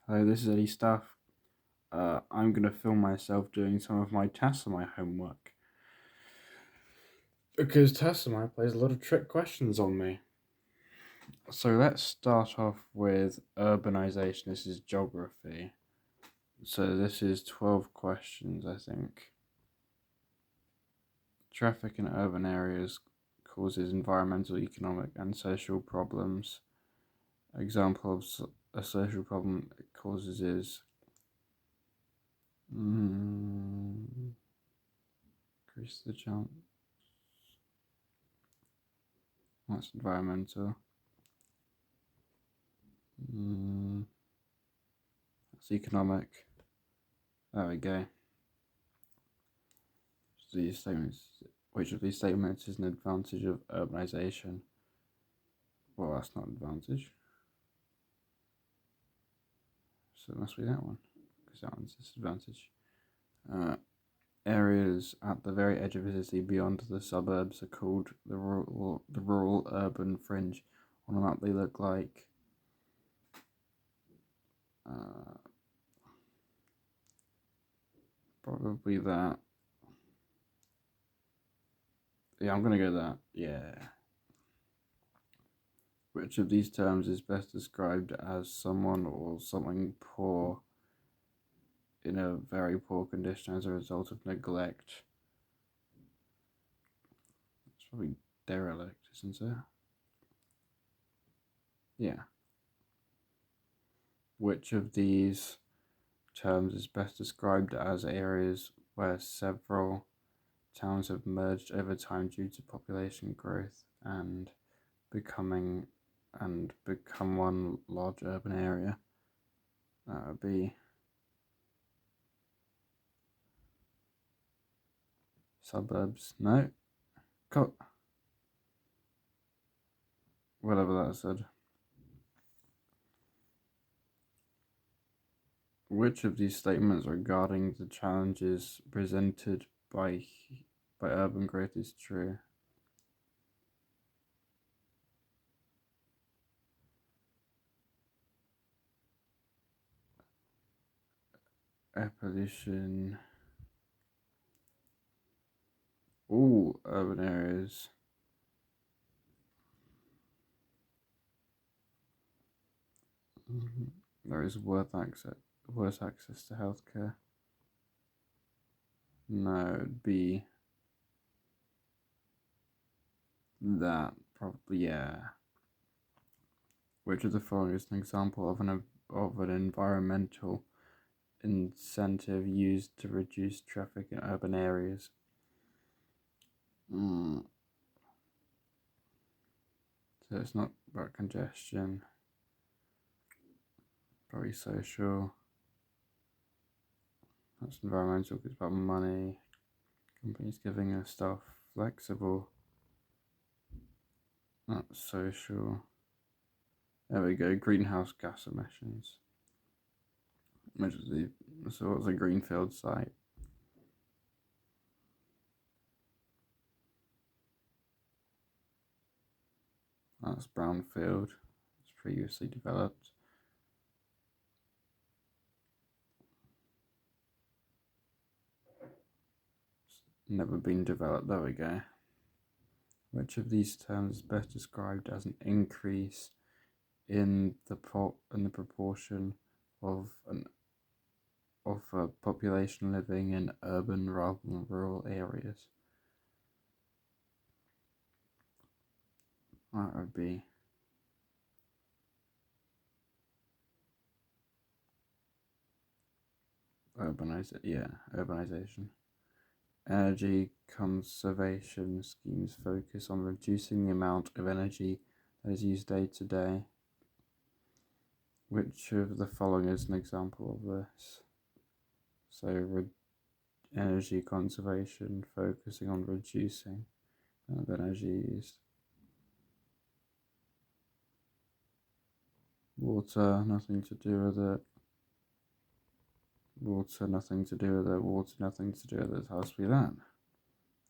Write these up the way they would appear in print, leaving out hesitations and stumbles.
Hello, this is Eddie Stuff. I'm going to film myself doing some of my Tassomai homework. Because Tassomai plays a lot of trick questions on me. So let's start off with urbanization. This is geography. So this is 12 questions, I think. Traffic in urban areas causes environmental, economic, and social problems. Example of a social problem it causes is increase the chance. That's environmental. That's economic. There we go. These statements. Which of these statements is an advantage of urbanization? Well, that's not an advantage. So it must be that one, because that one's a disadvantage. Areas at the very edge of a city beyond the suburbs are called the rural urban fringe. On a map, they look like probably that. Yeah, I'm gonna go that. Yeah. Which of these terms is best described as someone or something poor in a very poor condition as a result of neglect? It's probably derelict, isn't it? Yeah. Which of these terms is best described as areas where several towns have merged over time due to population growth and become one large urban area? That would be suburbs. No, whatever that said. Which of these statements regarding the challenges presented by urban growth is true? Air pollution. All urban areas. There is worse access to healthcare. No, it'd be that, probably, yeah. Which of the following is an example of an environmental incentive used to reduce traffic in urban areas? So it's not about congestion. Probably social. That's environmental because it's about money. Companies giving us stuff. Flexible. That's social. There we go. Greenhouse gas emissions. So what's a greenfield site? That's brownfield. It's previously developed. It's never been developed. There we go. Which of these terms is best described as an increase in the proportion of a population living in urban rather than rural areas? That would be urbanization. Energy conservation schemes focus on reducing the amount of energy that is used day to day. Which of the following is an example of this? So, energy conservation focusing on reducing the energy used. Water, nothing to do with it. Water, nothing to do with it. Water, nothing to do with it. It has to be that.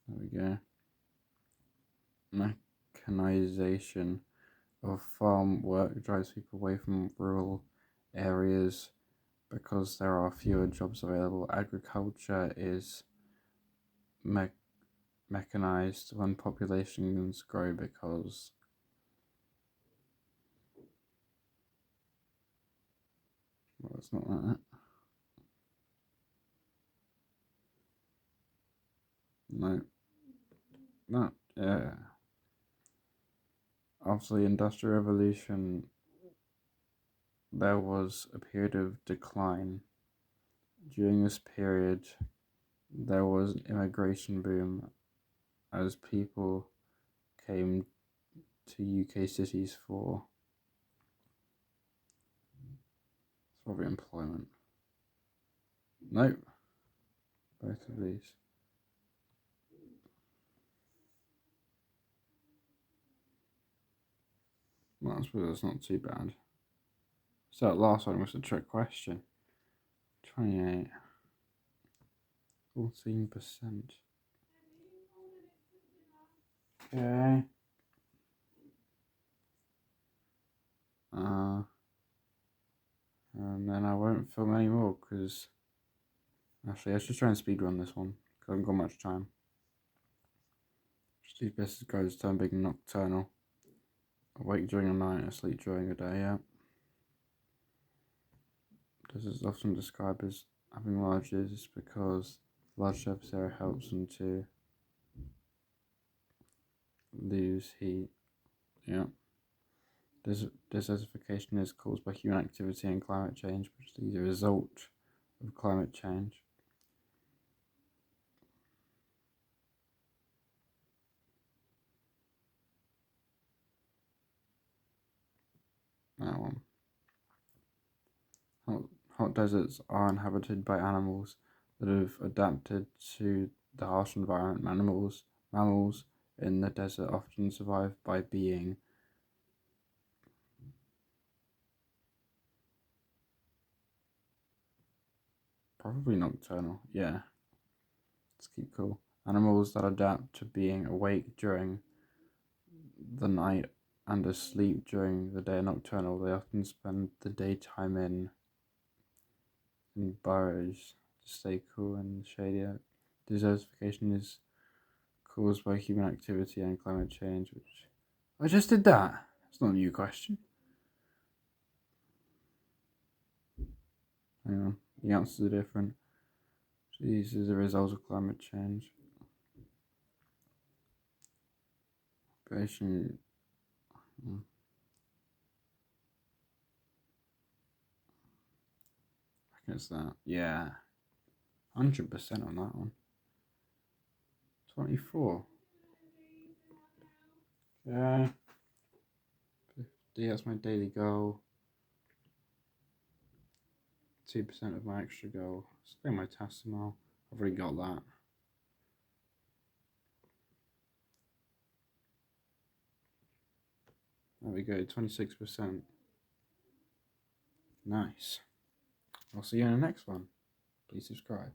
There we go. Mechanization of farm work drives people away from rural areas because there are fewer jobs available. Agriculture is mechanized when populations grow because well, it's not that. No, no, yeah. After the Industrial Revolution, there was a period of decline. During this period, there was an immigration boom as people came to UK cities for employment. Nope, both of these. Well, I suppose that's not too bad. So that last one was a trick question. 28. 14%. Okay. And then I won't film anymore because actually I should try and speedrun this one because I haven't got much time. These best guys turn big nocturnal. Awake during the night, asleep during the day, yeah. This is often described as having large ears because large surface area helps them to lose heat. Yeah. Desertification is caused by human activity and climate change, which is a result of climate change. That one. Hot deserts are inhabited by animals that have adapted to the harsh environment. Mammals in the desert often survive by being probably nocturnal. Yeah, let's keep cool. Animals that adapt to being awake during the night and asleep during the day are nocturnal. They often spend the daytime in burrows to stay cool and shady. Desertification is caused by human activity and climate change, which I just did that. It's not a new question. Hang on, the answers are different. These is a result of climate change. Population. I guess that. Yeah. 100% on that one. 24. Yeah. 50, that's my daily goal. 2% of my extra goal. Still my Tassomai. I've already got that. There we go, 26%. Nice. I'll see you in the next one. Please subscribe.